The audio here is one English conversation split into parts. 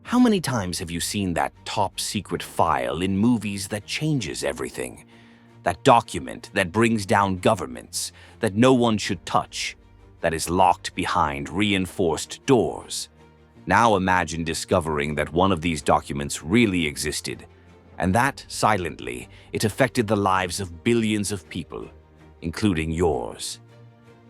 How many times have you seen that top secret file in movies that changes everything? That document that brings down governments, that no one should touch, that is locked behind reinforced doors. Now imagine discovering that one of these documents really existed, and that, silently, it affected the lives of billions of people, including yours.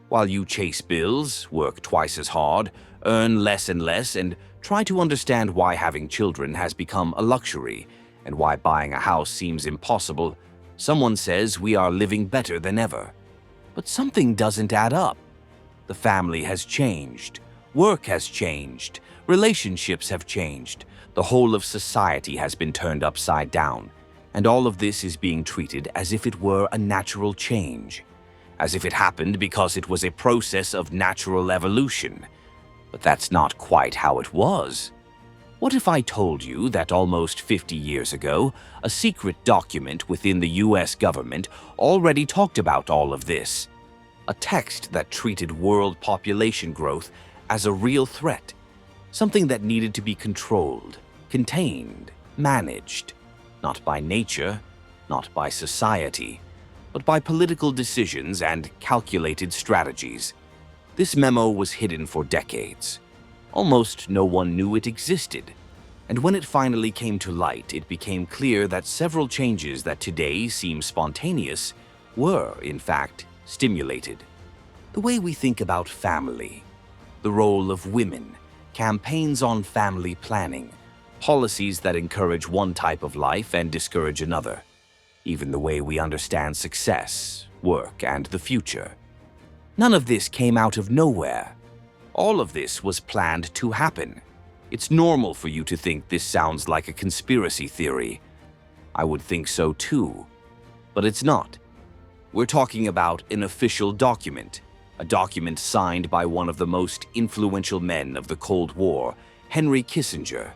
While you chase bills, work twice as hard, earn less and less, and try to understand why having children has become a luxury and why buying a house seems impossible, someone says we are living better than ever. But something doesn't add up. The family has changed, work has changed, relationships have changed, the whole of society has been turned upside down, and all of this is being treated as if it were a natural change, as if it happened because it was a process of natural evolution. But that's not quite how it was. What if I told you that almost 50 years ago, a secret document within the US government already talked about all of this? A text that treated world population growth as a real threat, something that needed to be controlled, contained, managed, not by nature, not by society, but by political decisions and calculated strategies. This memo was hidden for decades. Almost no one knew it existed. And when it finally came to light, it became clear that several changes that today seem spontaneous were, in fact, stimulated. The way we think about family, the role of women, campaigns on family planning, policies that encourage one type of life and discourage another, even the way we understand success, work, and the future. None of this came out of nowhere. All of this was planned to happen. It's normal for you to think this sounds like a conspiracy theory. I would think so too, but it's not. We're talking about an official document, a document signed by one of the most influential men of the Cold War, Henry Kissinger.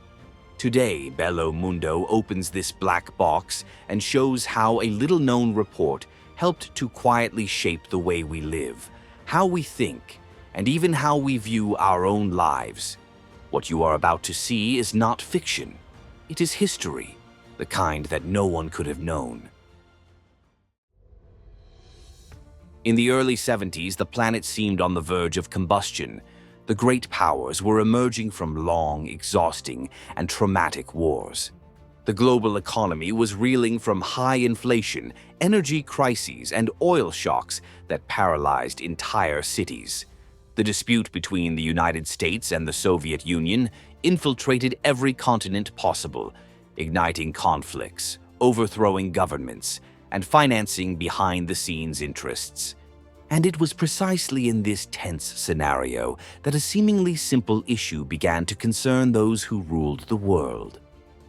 Today, Bello Mundo opens this black box and shows how a little-known report helped to quietly shape the way we live, how we think, and even how we view our own lives. What you are about to see is not fiction. It is history, the kind that no one could have known. In the early 70s, the planet seemed on the verge of combustion. The great powers were emerging from long, exhausting, and traumatic wars. The global economy was reeling from high inflation, energy crises, and oil shocks that paralyzed entire cities. The dispute between the United States and the Soviet Union infiltrated every continent possible, igniting conflicts, overthrowing governments, and financing behind-the-scenes interests. And it was precisely in this tense scenario that a seemingly simple issue began to concern those who ruled the world.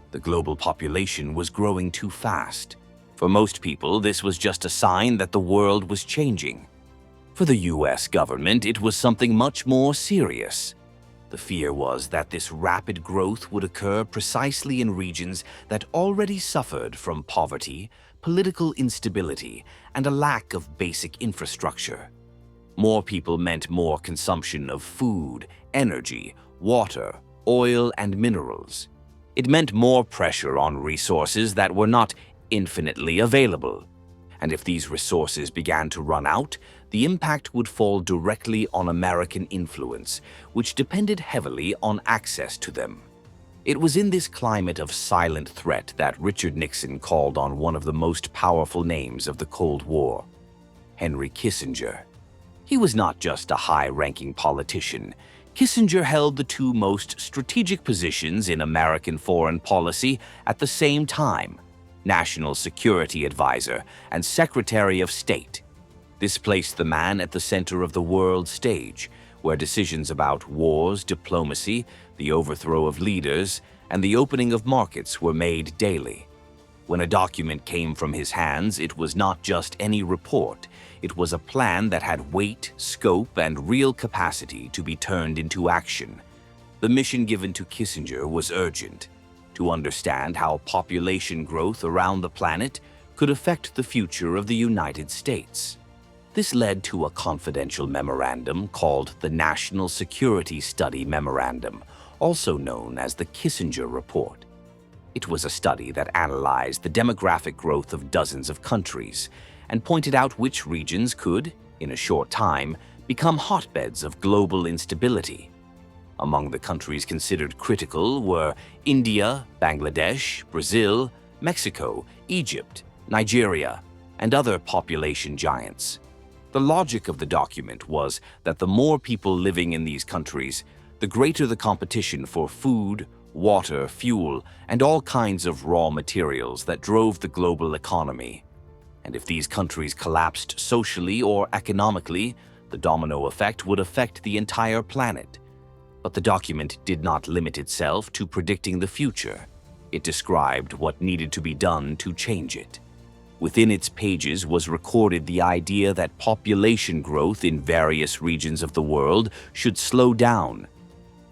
The global population was growing too fast. For most people, this was just a sign that the world was changing. For the US government, it was something much more serious. The fear was that this rapid growth would occur precisely in regions that already suffered from poverty, political instability, and a lack of basic infrastructure. More people meant more consumption of food, energy, water, oil, and minerals. It meant more pressure on resources that were not infinitely available. And if these resources began to run out, the impact would fall directly on American influence, which depended heavily on access to them. It was in this climate of silent threat that Richard Nixon called on one of the most powerful names of the Cold War, Henry Kissinger. He was not just a high-ranking politician. Kissinger held the two most strategic positions in American foreign policy at the same time: National Security Advisor and Secretary of State. This placed the man at the center of the world stage, where decisions about wars, diplomacy, the overthrow of leaders, and the opening of markets were made daily. When a document came from his hands, it was not just any report. It was a plan that had weight, scope, and real capacity to be turned into action. The mission given to Kissinger was urgent: to understand how population growth around the planet could affect the future of the United States. This led to a confidential memorandum called the National Security Study Memorandum, also known as the Kissinger Report. It was a study that analyzed the demographic growth of dozens of countries and pointed out which regions could, in a short time, become hotbeds of global instability. Among the countries considered critical were India, Bangladesh, Brazil, Mexico, Egypt, Nigeria, and other population giants. The logic of the document was that the more people living in these countries, the greater the competition for food, water, fuel, and all kinds of raw materials that drove the global economy. And if these countries collapsed socially or economically, the domino effect would affect the entire planet. But the document did not limit itself to predicting the future. It described what needed to be done to change it. Within its pages was recorded the idea that population growth in various regions of the world should slow down.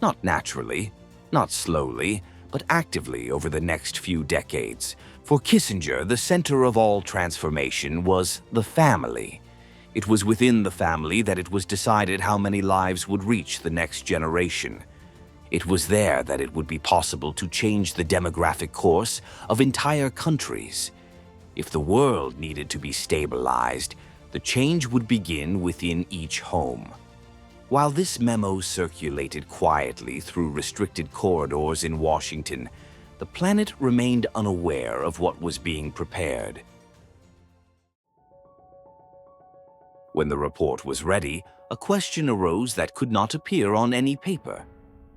Not naturally, not slowly, but actively over the next few decades. For Kissinger, the center of all transformation was the family. It was within the family that it was decided how many lives would reach the next generation. It was there that it would be possible to change the demographic course of entire countries. If the world needed to be stabilized, the change would begin within each home. While this memo circulated quietly through restricted corridors in Washington, the planet remained unaware of what was being prepared. When the report was ready, a question arose that could not appear on any paper.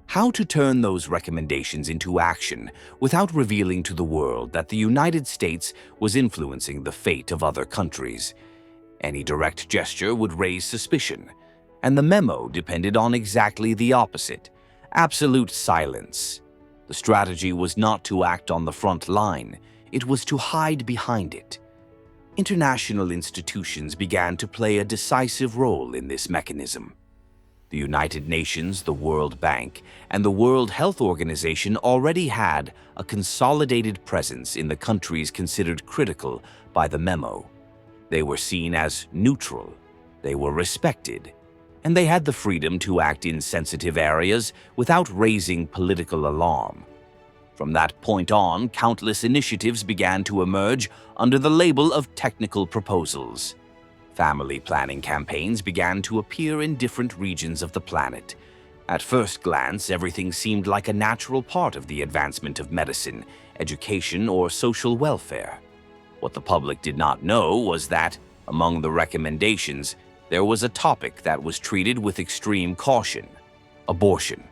How to turn those recommendations into action without revealing to the world that the United States was influencing the fate of other countries. Any direct gesture would raise suspicion, and the memo depended on exactly the opposite: absolute silence. The strategy was not to act on the front line, it was to hide behind it. International institutions began to play a decisive role in this mechanism. The United Nations, the World Bank, and the World Health Organization already had a consolidated presence in the countries considered critical by the memo. They were seen as neutral, they were respected, and they had the freedom to act in sensitive areas without raising political alarm. From that point on, countless initiatives began to emerge under the label of technical proposals. Family planning campaigns began to appear in different regions of the planet. At first glance, everything seemed like a natural part of the advancement of medicine, education, or social welfare. What the public did not know was that, among the recommendations, there was a topic that was treated with extreme caution: abortion.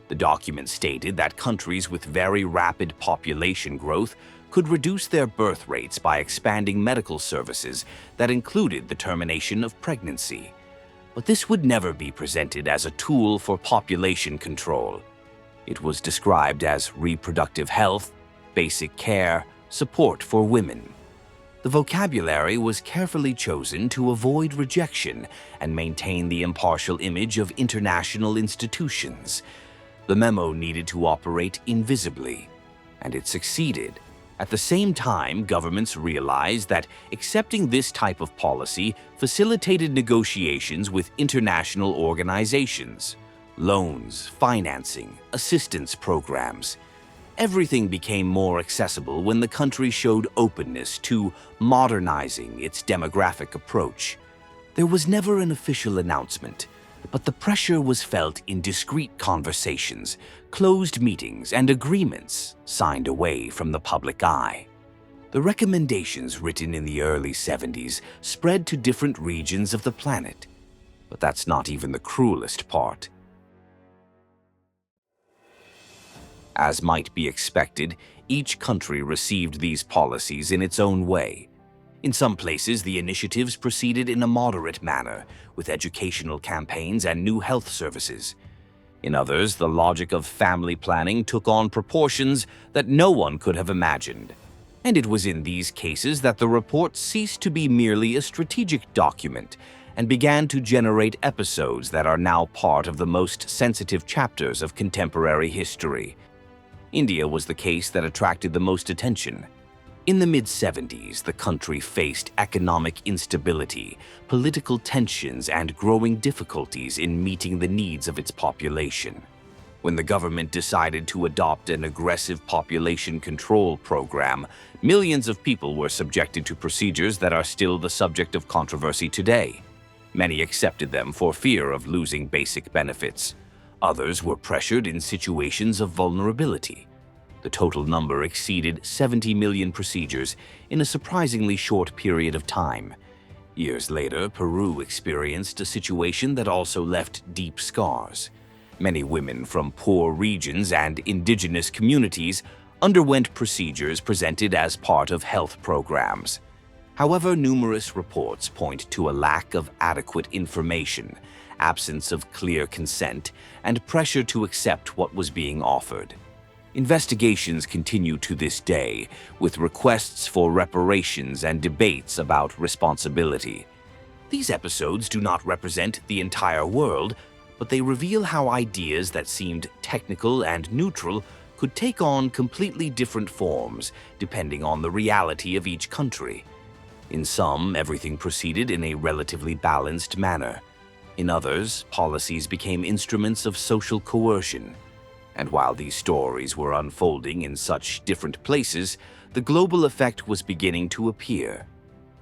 The document stated that countries with very rapid population growth could reduce their birth rates by expanding medical services that included the termination of pregnancy. But this would never be presented as a tool for population control. It was described as reproductive health, basic care, support for women. The vocabulary was carefully chosen to avoid rejection and maintain the impartial image of international institutions. The memo needed to operate invisibly, and it succeeded. At the same time, governments realized that accepting this type of policy facilitated negotiations with international organizations, loans, financing, assistance programs. Everything became more accessible when the country showed openness to modernizing its demographic approach. There was never an official announcement, but the pressure was felt in discreet conversations, closed meetings, and agreements signed away from the public eye. The recommendations written in the early 70s spread to different regions of the planet. But that's not even the cruelest part. As might be expected, each country received these policies in its own way. In some places, the initiatives proceeded in a moderate manner, with educational campaigns and new health services. In others, the logic of family planning took on proportions that no one could have imagined. And it was in these cases that the report ceased to be merely a strategic document and began to generate episodes that are now part of the most sensitive chapters of contemporary history. India was the case that attracted the most attention. In the mid-70s, the country faced economic instability, political tensions, and growing difficulties in meeting the needs of its population. When the government decided to adopt an aggressive population control program, millions of people were subjected to procedures that are still the subject of controversy today. Many accepted them for fear of losing basic benefits. Others were pressured in situations of vulnerability. The total number exceeded 70 million procedures in a surprisingly short period of time. Years later, Peru experienced a situation that also left deep scars. Many women from poor regions and indigenous communities underwent procedures presented as part of health programs. However, numerous reports point to a lack of adequate information, absence of clear consent, and pressure to accept what was being offered. Investigations continue to this day, with requests for reparations and debates about responsibility. These episodes do not represent the entire world, but they reveal how ideas that seemed technical and neutral could take on completely different forms depending on the reality of each country. In some, everything proceeded in a relatively balanced manner. In others, policies became instruments of social coercion. And while these stories were unfolding in such different places, the global effect was beginning to appear.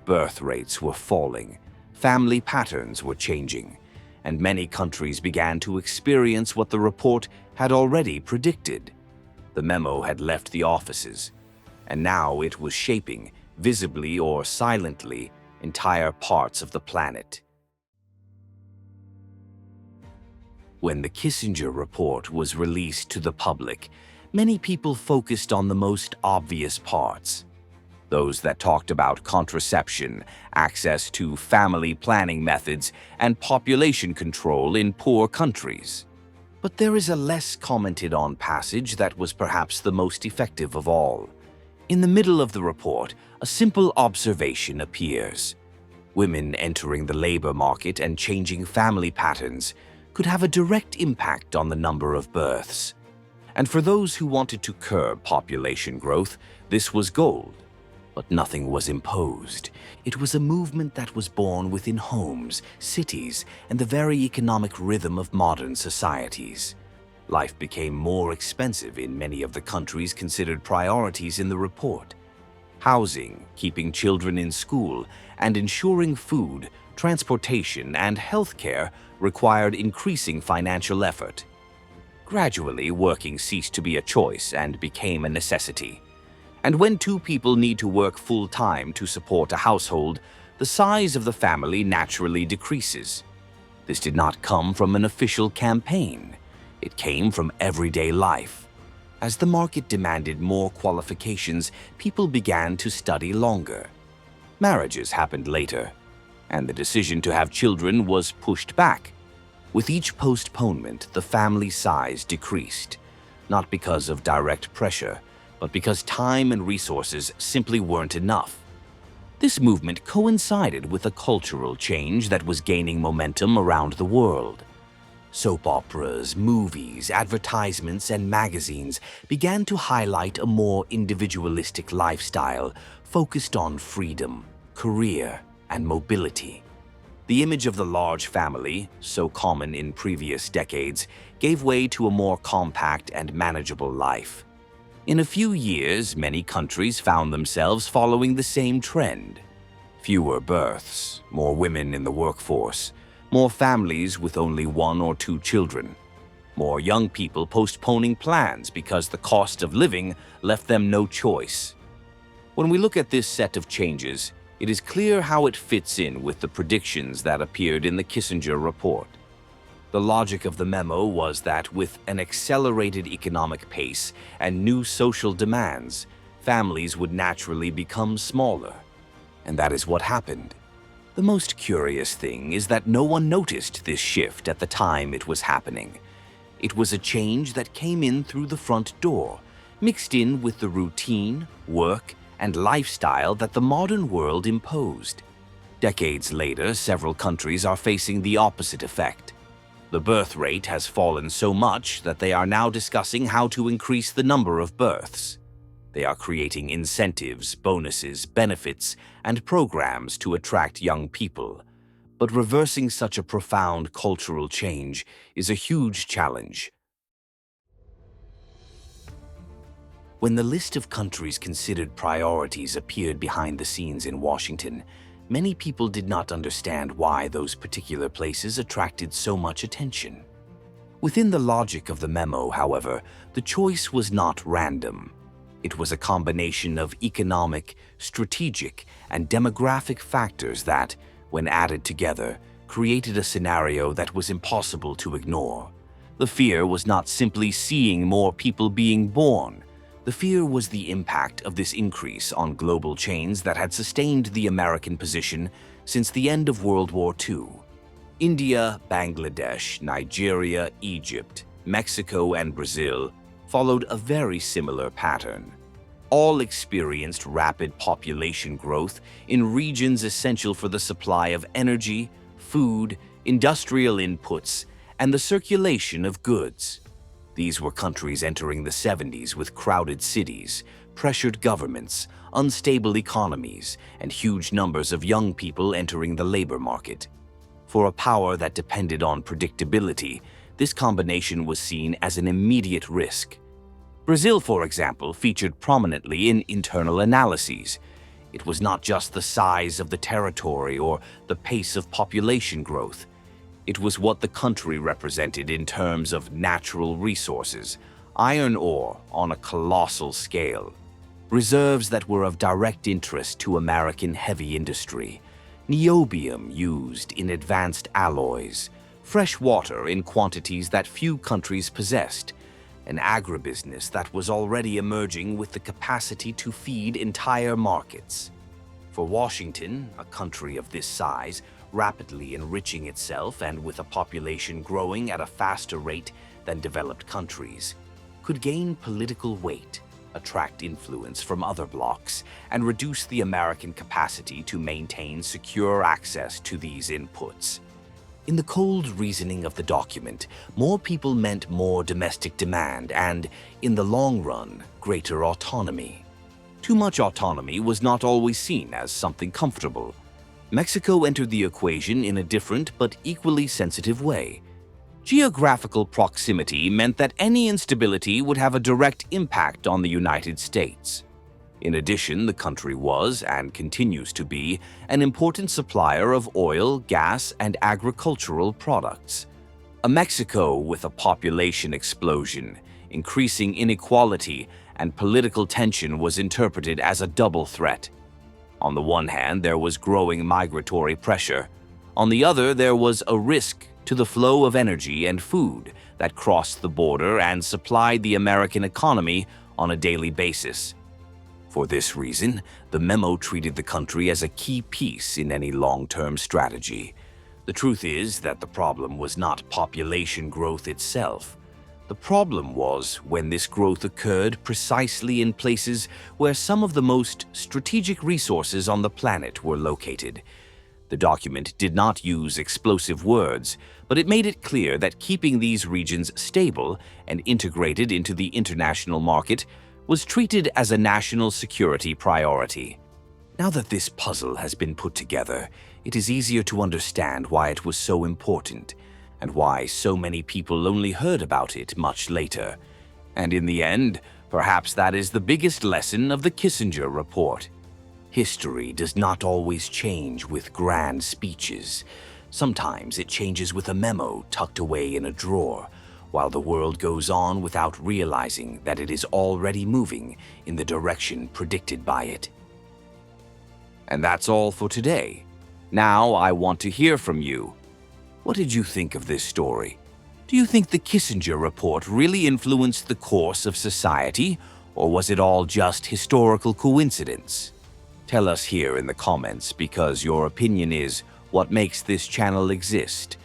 Birth rates were falling, family patterns were changing, and many countries began to experience what the report had already predicted. The memo had left the offices, and now it was shaping, visibly or silently, entire parts of the planet. When the Kissinger report was released to the public, many people focused on the most obvious parts. Those that talked about contraception, access to family planning methods, and population control in poor countries. But there is a less commented on passage that was perhaps the most effective of all. In the middle of the report, a simple observation appears. Women entering the labor market and changing family patterns could have a direct impact on the number of births. And for those who wanted to curb population growth, this was gold. But nothing was imposed. It was a movement that was born within homes, cities, and the very economic rhythm of modern societies. Life became more expensive in many of the countries considered priorities in the report. Housing, keeping children in school, and ensuring food, transportation, and healthcare required increasing financial effort. Gradually, working ceased to be a choice and became a necessity. And when two people need to work full-time to support a household, the size of the family naturally decreases. This did not come from an official campaign. It came from everyday life. As the market demanded more qualifications, people began to study longer. Marriages happened later, and the decision to have children was pushed back. With each postponement, the family size decreased, not because of direct pressure, but because time and resources simply weren't enough. This movement coincided with a cultural change that was gaining momentum around the world. Soap operas, movies, advertisements, and magazines began to highlight a more individualistic lifestyle focused on freedom, career, and mobility. The image of the large family, so common in previous decades, gave way to a more compact and manageable life. In a few years, many countries found themselves following the same trend. Fewer births, more women in the workforce, more families with only one or two children, more young people postponing plans because the cost of living left them no choice. When we look at this set of changes, it is clear how it fits in with the predictions that appeared in the Kissinger report. The logic of the memo was that with an accelerated economic pace and new social demands, families would naturally become smaller. And that is what happened. The most curious thing is that no one noticed this shift at the time it was happening. It was a change that came in through the front door, mixed in with the routine, work, and lifestyle that the modern world imposed. Decades later, several countries are facing the opposite effect. The birth rate has fallen so much that they are now discussing how to increase the number of births. They are creating incentives, bonuses, benefits, and programs to attract young people. But reversing such a profound cultural change is a huge challenge. When the list of countries considered priorities appeared behind the scenes in Washington, many people did not understand why those particular places attracted so much attention. Within the logic of the memo, however, the choice was not random. It was a combination of economic, strategic, and demographic factors that, when added together, created a scenario that was impossible to ignore. The fear was not simply seeing more people being born. The fear was the impact of this increase on global chains that had sustained the American position since the end of World War II. India, Bangladesh, Nigeria, Egypt, Mexico, and Brazil followed a very similar pattern. All experienced rapid population growth in regions essential for the supply of energy, food, industrial inputs, and the circulation of goods. These were countries entering the 70s with crowded cities, pressured governments, unstable economies, and huge numbers of young people entering the labor market. For a power that depended on predictability, this combination was seen as an immediate risk. Brazil, for example, featured prominently in internal analyses. It was not just the size of the territory or the pace of population growth. It was what the country represented in terms of natural resources, iron ore on a colossal scale, reserves that were of direct interest to American heavy industry, niobium used in advanced alloys, fresh water in quantities that few countries possessed, an agribusiness that was already emerging with the capacity to feed entire markets. For Washington, a country of this size, rapidly enriching itself and with a population growing at a faster rate than developed countries, could gain political weight, attract influence from other blocs, and reduce the American capacity to maintain secure access to these inputs. In the cold reasoning of the document, more people meant more domestic demand and, in the long run, greater autonomy. Too much autonomy was not always seen as something comfortable. Mexico entered the equation in a different but equally sensitive way. Geographical proximity meant that any instability would have a direct impact on the United States. In addition, the country was, and continues to be, an important supplier of oil, gas, and agricultural products. A Mexico with a population explosion, increasing inequality, and political tension was interpreted as a double threat. On the one hand, there was growing migratory pressure. On the other, there was a risk to the flow of energy and food that crossed the border and supplied the American economy on a daily basis. For this reason, the memo treated the country as a key piece in any long-term strategy. The truth is that the problem was not population growth itself. The problem was when this growth occurred precisely in places where some of the most strategic resources on the planet were located. The document did not use explosive words, but it made it clear that keeping these regions stable and integrated into the international market was treated as a national security priority. Now that this puzzle has been put together, it is easier to understand why it was so important, and why so many people only heard about it much later. And in the end, perhaps that is the biggest lesson of the Kissinger report. History does not always change with grand speeches. Sometimes it changes with a memo tucked away in a drawer, while the world goes on without realizing that it is already moving in the direction predicted by it. And that's all for today. Now I want to hear from you. What did you think of this story? Do you think the Kissinger report really influenced the course of society, or was it all just historical coincidence? Tell us here in the comments, because your opinion is what makes this channel exist.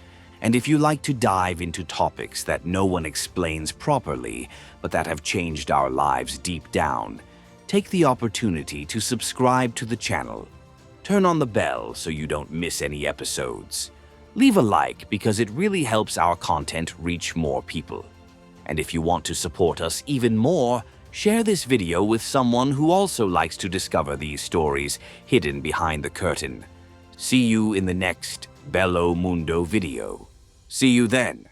And if you like to dive into topics that no one explains properly, but that have changed our lives deep down, take the opportunity to subscribe to the channel. Turn on the bell so you don't miss any episodes. Leave a like because it really helps our content reach more people. And if you want to support us even more, share this video with someone who also likes to discover these stories hidden behind the curtain. See you in the next Bello Mundo video. See you then.